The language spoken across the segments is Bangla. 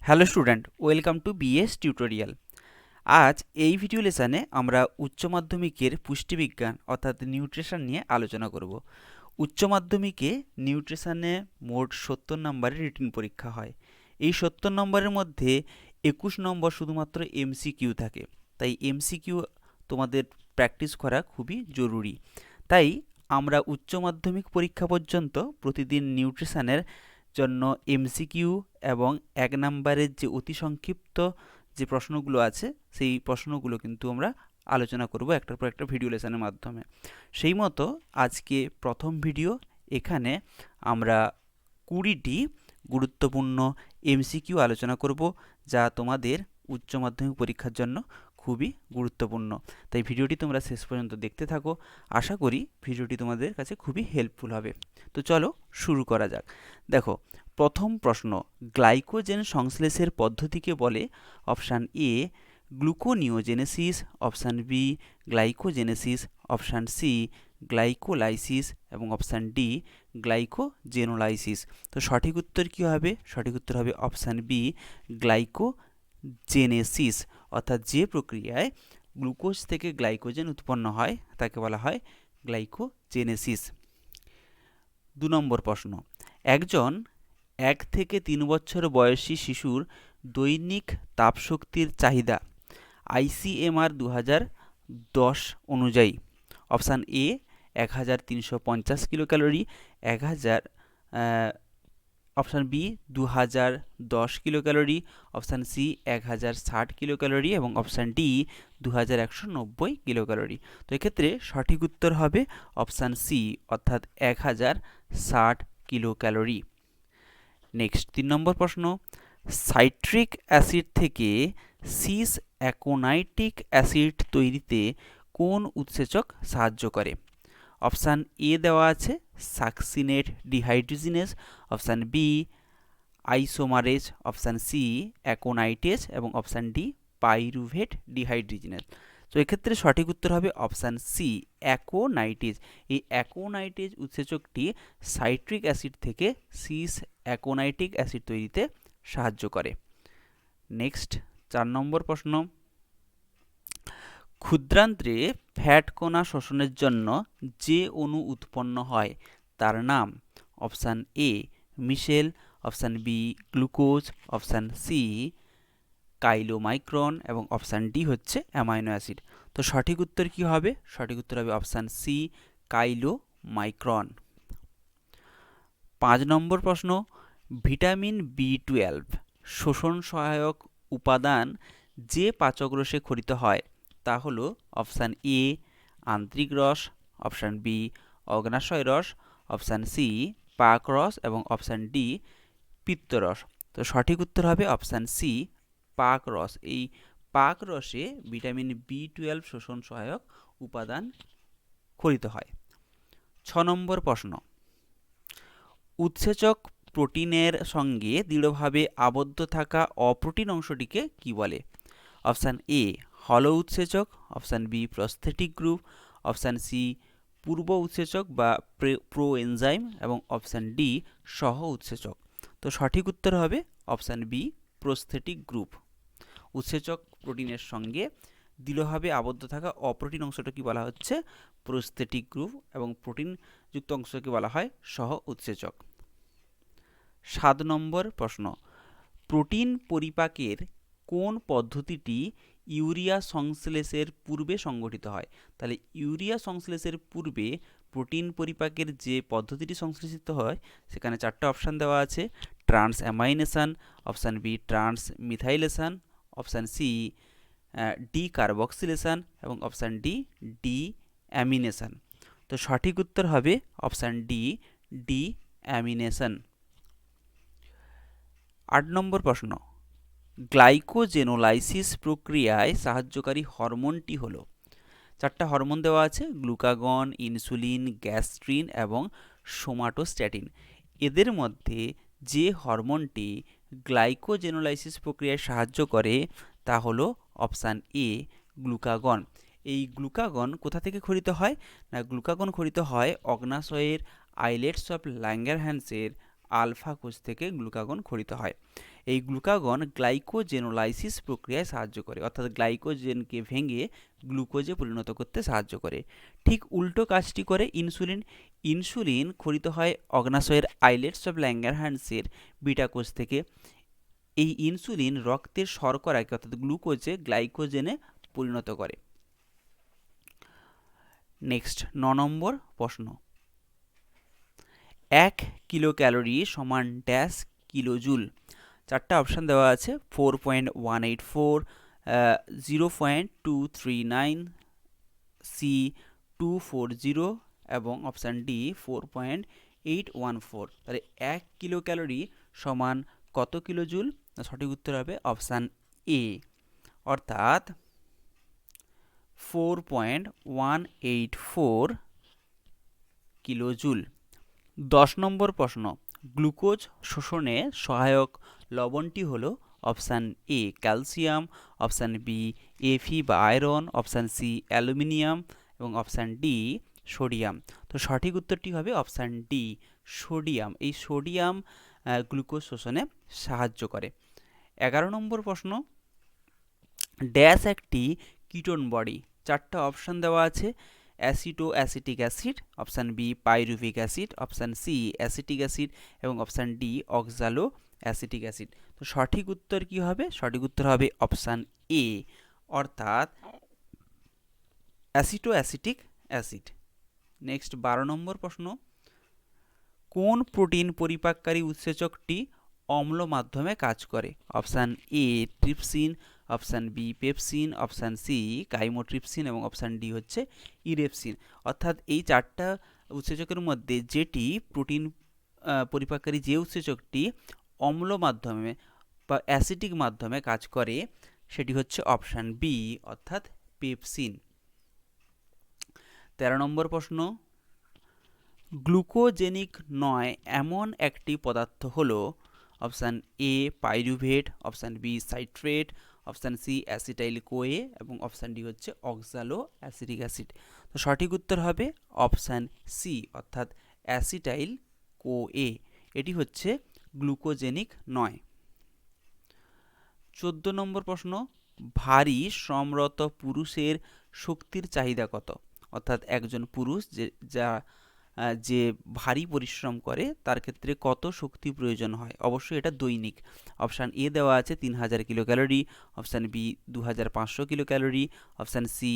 Hello student, welcome to BS tutorial. আজ এই ভিডিও লেসনে আমরা উচ্চ মাধ্যমিকের পুষ্টিবিজ্ঞান অর্থাৎ নিউট্রিশন নিয়ে আলোচনা করব। উচ্চ মাধ্যমিকে নিউট্রিশনে মোট 70 নম্বরের রিটেন পরীক্ষা হয়। এই 70 নম্বরের মধ্যে 21 নম্বর শুধুমাত্র এমসিকিউ থাকে, তাই এমসিকিউ তোমাদের প্র্যাকটিস করা খুবই জরুরি। তাই আমরা উচ্চ মাধ্যমিক পরীক্ষা পর্যন্ত প্রতিদিন নিউট্রিশনের জন্য এমসিকিউ এবং 1 নম্বরের যে অতি সংক্ষিপ্ত যে প্রশ্নগুলো আছে সেই প্রশ্নগুলো কিন্তু আমরা আলোচনা করব একটার পর একটা ভিডিও লেসনের মাধ্যমে। সেই মতো আজকে প্রথম ভিডিও, এখানে আমরা 20টি গুরুত্বপূর্ণ এমসিকিউ আলোচনা করব, যা তোমাদের উচ্চ মাধ্যমিক পরীক্ষার জন্য খুবই গুরুত্বপূর্ণ। তাই ভিডিওটি তোমরা শেষ পর্যন্ত দেখতে থাকো। আশা করি ভিডিওটি তোমাদের কাছে খুবই হেল্পফুল হবে। তো চলো শুরু করা যাক। দেখো, প্রথম প্রশ্ন, গ্লাইকোজেন সংশ্লেষের পদ্ধতিকে বলে? Option A gluconeogenesis, option B glycogenesis, option C glycolysis এবং অপশান ডি গ্লাইকোজেনোলাইসিস। তো সঠিক উত্তর কী হবে? সঠিক উত্তর হবে অপশান বি গ্লাইকোজেনেসিস। অর্থাৎ যে প্রক্রিয়ায় গ্লুকোজ থেকে গ্লাইকোজেন উৎপন্ন হয় তাকে বলা হয় গ্লাইকোজেনেসিস। 2 নম্বর প্রশ্ন, একজন 1 থেকে 3 বছর বয়সী শিশুর দৈনিক তাপশক্তির চাহিদা আইসিএমআর 2010 অনুযায়ী? Option A 1350 kilocalorie, 1000 option B 2010 kilocalorie, option C 1060 kilocalorie এবং অপশান ডি 2190 কিলোক্যালোরি। তো এক্ষেত্রে সঠিক উত্তর হবে অপশান সি, অর্থাৎ 1060 কিলোক্যালোরি। নেক্সট 3 নম্বর প্রশ্ন, সাইট্রিক অ্যাসিড থেকে সিস অ্যাকোনাইটিক অ্যাসিড তৈরিতে কোন উৎসেচক সাহায্য করে? অপশান এ দেওয়া আছে succinate dehydrogenase, option B isomerase, option C aconitase এবং অপশান ডি পাইরুভেট ডিহাইড্রোজিনেস। তো এক্ষেত্রে সঠিক উত্তর হবে অপশান সি অ্যাকোনাইটেজ। এই অ্যাকোনাইটেজ উৎসেচকটি সাইট্রিক অ্যাসিড থেকে সিস অ্যাকোনাইটিক অ্যাসিড তৈরিতে সাহায্য করে। নেক্সট 4 নম্বর প্রশ্ন, ক্ষুদ্রান্ত্রে ফ্যাট কণা শোষণের জন্য যে অণু উৎপন্ন হয় তার নাম? Option A micelle, option B glucose, option C chylomicron এবং অপশান ডি হচ্ছে অ্যামাইনো অ্যাসিড। তো সঠিক উত্তর কি হবে? সঠিক উত্তর হবে অপশান সি কাইলোমাইক্রন। 5 নম্বর প্রশ্ন, ভিটামিন B12 শোষণ সহায়ক উপাদান যে পাচক রসে ক্ষরিত হয় তা হলো? অপশান এ আন্ত্রিক রস, অপশান বি অগ্নাশয় রস, অপশান সি পাক রস এবং অপশান ডি পিত্তরস। তো সঠিক উত্তর হবে অপশান সি পাক রস। এই পাক রসে ভিটামিন B12 শোষণ সহায়ক উপাদান ক্ষরিত হয়। 6 নম্বর প্রশ্ন, উৎসেচক প্রোটিনের সঙ্গে দৃঢ়ভাবে আবদ্ধ থাকা অপ্রোটিন অংশটিকে কি বলে? অপশান এ হলো উৎসেচক, option B prosthetic group, option C পূর্ব উৎসেচক বা প্রো এনজাইম এবং অপশান ডি সহ উৎসেচক। তো সঠিক উত্তর হবে অপশান বি প্রস্থেটিক গ্রুপ। উৎসেচক প্রোটিনের সঙ্গে দৃঢ়ভাবে আবদ্ধ থাকা অপ্রোটিন অংশটাকে বলা হচ্ছে প্রস্থেটিক গ্রুপ এবং প্রোটিনযুক্ত অংশকে বলা হয় সহ উৎসেচক। 7 নম্বর প্রশ্ন, প্রোটিন পরিপাকের কোন পদ্ধতিটি ইউরিয়া সংশ্লেষের পূর্বে সংগঠিত হয়? তাহলে ইউরিয়া সংশ্লেষের পূর্বে প্রোটিন পরিপাকের যে পদ্ধতিটি সংশ্লেষিত হয় সেখানে 4টা অপশান দেওয়া আছে। Transamination, option B transmethylation, option C decarboxylation এবং অপশান ডি ডি অ্যামিনেশন। তো সঠিক উত্তর হবে অপশান ডি ডি অ্যামিনেশন। 8 নম্বর প্রশ্ন, গ্লাইকোজেনোলাইসিস প্রক্রিয়ায় সাহায্যকারী হরমোনটি হলো? 4টা হরমোন দেওয়া আছে, গ্লুকাগন, ইনসুলিন, গ্যাস্ট্রিন এবং সোমাটোস্ট্যাটিন। এদের মধ্যে যে হরমোনটি গ্লাইকোজেনোলাইসিস প্রক্রিয়ায় সাহায্য করে তা হলো অপশান এ গ্লুকাগন। এই গ্লুকাগন কোথা থেকে ক্ষরিত হয়? না, গ্লুকাগন ক্ষরিত হয় অগ্নাশয়ের আইলেটস অফ ল্যাঙ্গারহ্যান্সের আলফা কোষ থেকে গ্লুকাগন খরিত হয়। এই গ্লুকাগন গ্লাইকোজেনোলাইসিস প্রক্রিয়ায় সাহায্য করে, অর্থাৎ গ্লাইকোজেনকে ভেঙে গ্লুকোজে পরিণত করতে সাহায্য করে। ঠিক উল্টো কাজটি করে ইনসুলিন। ইনসুলিন খরিত হয় অগ্নাশয়ের আইলেটস অফ ল্যাঙ্গারহ্যান্সের বিটা কোষ থেকে। এই ইনসুলিন রক্তের শর্করাকে অর্থাৎ গ্লুকোজে গ্লাইকোজেনে পরিণত করে। নেক্সট 9 নম্বর প্রশ্ন, 1 কিলো ক্যালোরি সমান ড্যাশ কিলোজুল। চারটা অপশান দেওয়া আছে, 4.184, 0.239, সি 240 এবং অপশান ডি 4.814। তাহলে 1 কিলো ক্যালোরি সমান কত কিলোজুল? সঠিক উত্তর হবে অপশান এ, অর্থাৎ 4.184 কিলোজুল। 10 নম্বর প্রশ্ন, গ্লুকোজ শোষণে সহায়ক লবণটি হলো option A calcium, option B এফি বা আয়রন, অপশান সি অ্যালুমিনিয়াম এবং অপশান ডি সোডিয়াম। তো সঠিক উত্তরটি হবে অপশান ডি সোডিয়াম। এই সোডিয়াম গ্লুকোজ শোষণে সাহায্য করে। 11 নম্বর প্রশ্ন, ড্যাশ একটি কিটোন বডি। চারটা অপশান দেওয়া আছে, অ্যাসিটো acetic acid, option B pyruvic acid, option C acetic acid এবং option D oxaloacetic acid. তো সঠিক উত্তর কি হবে? সঠিক উত্তর হবে অপশান এ, অর্থাৎ অ্যাসিটো অ্যাসিটিক অ্যাসিড। নেক্সট 12 নম্বর প্রশ্ন, কোন প্রোটিন পরিপাককারী উৎসেচকটি অম্ল মাধ্যমে কাজ করে? Option A trypsin, option B pepsin, option C chymotrypsin এবং অপশান ডি হচ্ছে ইরেপসিন। অর্থাৎ এই চারটা উৎসেচকের মধ্যে যেটি প্রোটিন পরিপাককারী যে উৎসেচকটি অম্ল মাধ্যমে বা অ্যাসিটিক মাধ্যমে কাজ করে সেটি হচ্ছে অপশান বি, অর্থাৎ পেপসিন। 13 নম্বর প্রশ্ন, গ্লুকোজেনিক নয় এমন একটি পদার্থ হলো option A pyruvate, option B citrate, option C acetyl CoA এবং অপশান ডি হচ্ছে অক্সালো অ্যাসিটিক অ্যাসিড। তো সঠিক উত্তর হবে অপশান সি, অর্থাৎ অ্যাসিটাইল কোয়ে। এটি হচ্ছে গ্লুকোজেনিক নয়। 14 নম্বর প্রশ্ন, ভারী শ্রমরত পুরুষের শক্তির চাহিদা কত? অর্থাৎ একজন পুরুষ যে ভারী পরিশ্রম করে তার ক্ষেত্রে কত শক্তি প্রয়োজন হয়? অবশ্যই এটা দৈনিক। অপশান এ দেওয়া আছে 3000 kilo calorie, option B 2500 kilo calorie, option C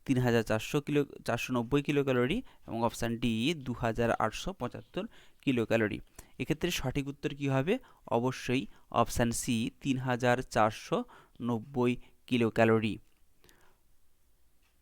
490 kilo calorie এবং অপশান ডি 2875 কিলো ক্যালোরি। এক্ষেত্রে সঠিক উত্তর কি হবে? অবশ্যই অপশান সি 3490 কিলো ক্যালোরি।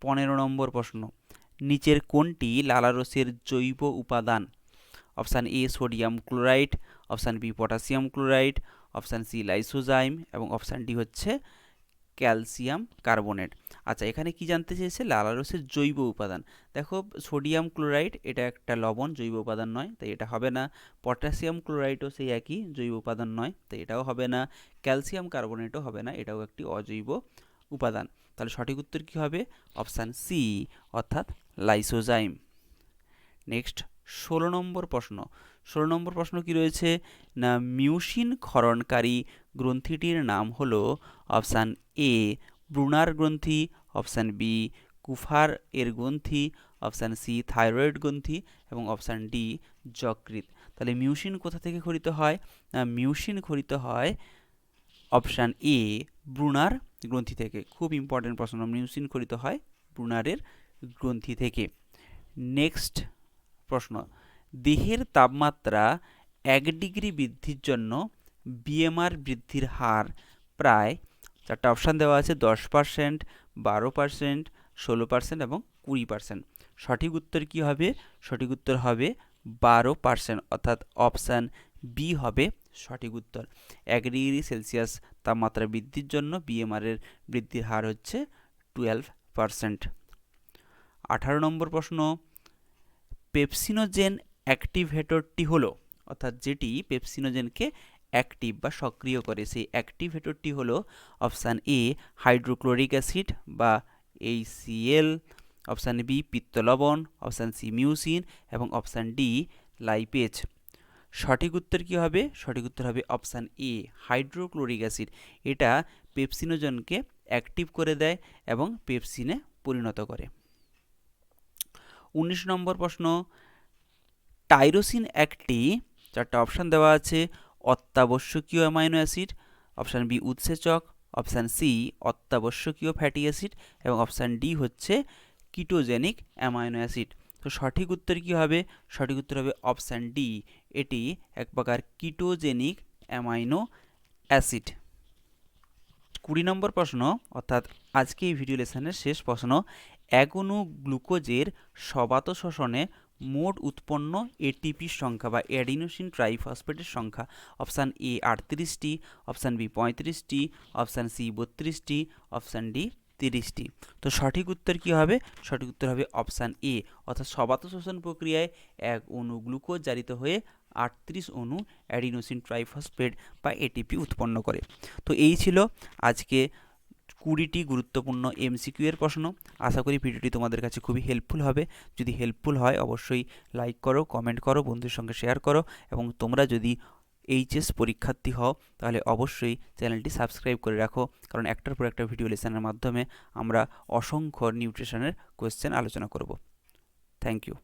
15 নম্বর প্রশ্ন, নিচের কোনটি লালারসের জৈব উপাদান? Option A sodium chloride, option B potassium chloride, option C lysozyme এবং অপশান ডি হচ্ছে ক্যালসিয়াম কার্বনেট। আচ্ছা, এখানে কি জানতে চেয়েছে? লালারসের জৈব উপাদান। দেখো, সোডিয়াম ক্লোরাইড এটা একটা লবণ, জৈব উপাদান নয়, তাই এটা হবে না। পটাশিয়াম ক্লোরাইডও সেই একই, জৈব উপাদান নয়, তাই এটাও হবে না। ক্যালসিয়াম কার্বনেটও হবে না, এটাও একটি অজৈব উপাদান। তাহলে সঠিক উত্তর কি হবে? অপশান সি, অর্থাৎ লাইসোজাইম। নেক্সট 16 নম্বর প্রশ্ন। 16 নম্বর প্রশ্ন কি রয়েছে না, মিউসিন ক্ষরণকারী গ্রন্থিটির নাম হলো অপশান এ ব্রুনার গ্রন্থি, অপশান বি কুফার এর গ্রন্থি, অপশান সি থাইরয়েড গ্রন্থি এবং অপশান ডি যকৃৎ। তাহলে মিউসিন কোথা থেকে খরিত হয়? মিউসিন খরিত হয় অপশান এ ব্রুনার গ্রন্থি থেকে। খুব ইম্পর্টেন্ট প্রশ্ন, মিউসিন খরিত হয় ব্রুনারের গ্রন্থি থেকে। নেক্সট প্রশ্ন, দেহের তাপমাত্রা 1 ডিগ্রি বৃদ্ধির জন্য বিএমআর বৃদ্ধির হার প্রায়, চারটা অপশান দেওয়া আছে, 10%, 12%, 16% এবং 20%। সঠিক উত্তর কি হবে? সঠিক উত্তর হবে 12%, অর্থাৎ অপশান বি হবে সঠিক উত্তর। 1 ডিগ্রি সেলসিয়াস তাপমাত্রা বৃদ্ধির জন্য বিএমআরের বৃদ্ধির হার হচ্ছে 12%। 18 নম্বর প্রশ্ন, পেপসিনোজেন অ্যাক্টিভেটরটি হলো, অর্থাৎ যেটি পেপসিনোজেনকে অ্যাক্টিভ বা সক্রিয় করে, সেই অ্যাক্টিভেটরটি হলো অপশান এ হাইড্রোক্লোরিক অ্যাসিড বা HCl, অপশান বি পিত্তলবণ, অপশান সি মিউসিন এবং অপশান ডি লাইপেজ। সঠিক উত্তর কি হবে? সঠিক উত্তর হবে অপশান এ, হাইড্রোক্লোরিক অ্যাসিড। এটা পেপসিনোজনকে অ্যাক্টিভ করে দেয় এবং পেপসিনে পরিণত করে। 19 নম্বর প্রশ্ন, টাইরোসিন একটি, চারটা অপশান দেওয়া আছে, অত্যাবশ্যকীয় অ্যামাইনো অ্যাসিড, অপশান বি উৎসেচক, অপশান সি অত্যাবশ্যকীয় ফ্যাটি অ্যাসিড এবং অপশান ডি হচ্ছে কিটোজেনিক অ্যামাইনো অ্যাসিড। তো সঠিক উত্তর কি হবে? সঠিক উত্তর হবে অপশান ডি, এটি এক প্রকার কিটোজেনিক অ্যামাইনো অ্যাসিড। 20 নম্বর প্রশ্ন, অর্থাৎ আজকে এই ভিডিও লেসনের শেষ প্রশ্ন, এক অণু গ্লুকোজের সবাত শোষণে মোট উৎপন্ন এটিপির সংখ্যা বা অ্যাডিনোসিন ট্রাইফসফেটের সংখ্যা। অপশান এ 38টি, অপশান বি 35টি, অপশান সি 32টি, অপশান ডি 30টি। তো সঠিক উত্তর কি হবে? সঠিক উত্তর হবে অপশান এ, অর্থাৎ সবাত শোষণ প্রক্রিয়ায় এক অণু গ্লুকোজ জারিত হয়ে 38 অণু অ্যাডিনোসিন ট্রাইফসফেট বা এটিপি উৎপন্ন করে। তো এই ছিল আজকে 20টি গুরুত্বপূর্ণ এমসিকিউ এর প্রশ্ন। আশা করি ভিডিওটি তোমাদের কাছে খুবই হেল্পফুল হবে। যদি হেল্পফুল হয় অবশ্যই লাইক করো, কমেন্ট করো, বন্ধুদের সঙ্গে শেয়ার করো এবং তোমরা যদি এইচএস পরীক্ষার্থী হও তাহলে অবশ্যই চ্যানেলটি সাবস্ক্রাইব করে রাখো, কারণ একটার পর একটা ভিডিও লেসনের মাধ্যমে আমরা অসংখ্য নিউট্রিশনের কোয়েশ্চেন আলোচনা করব। Thank you.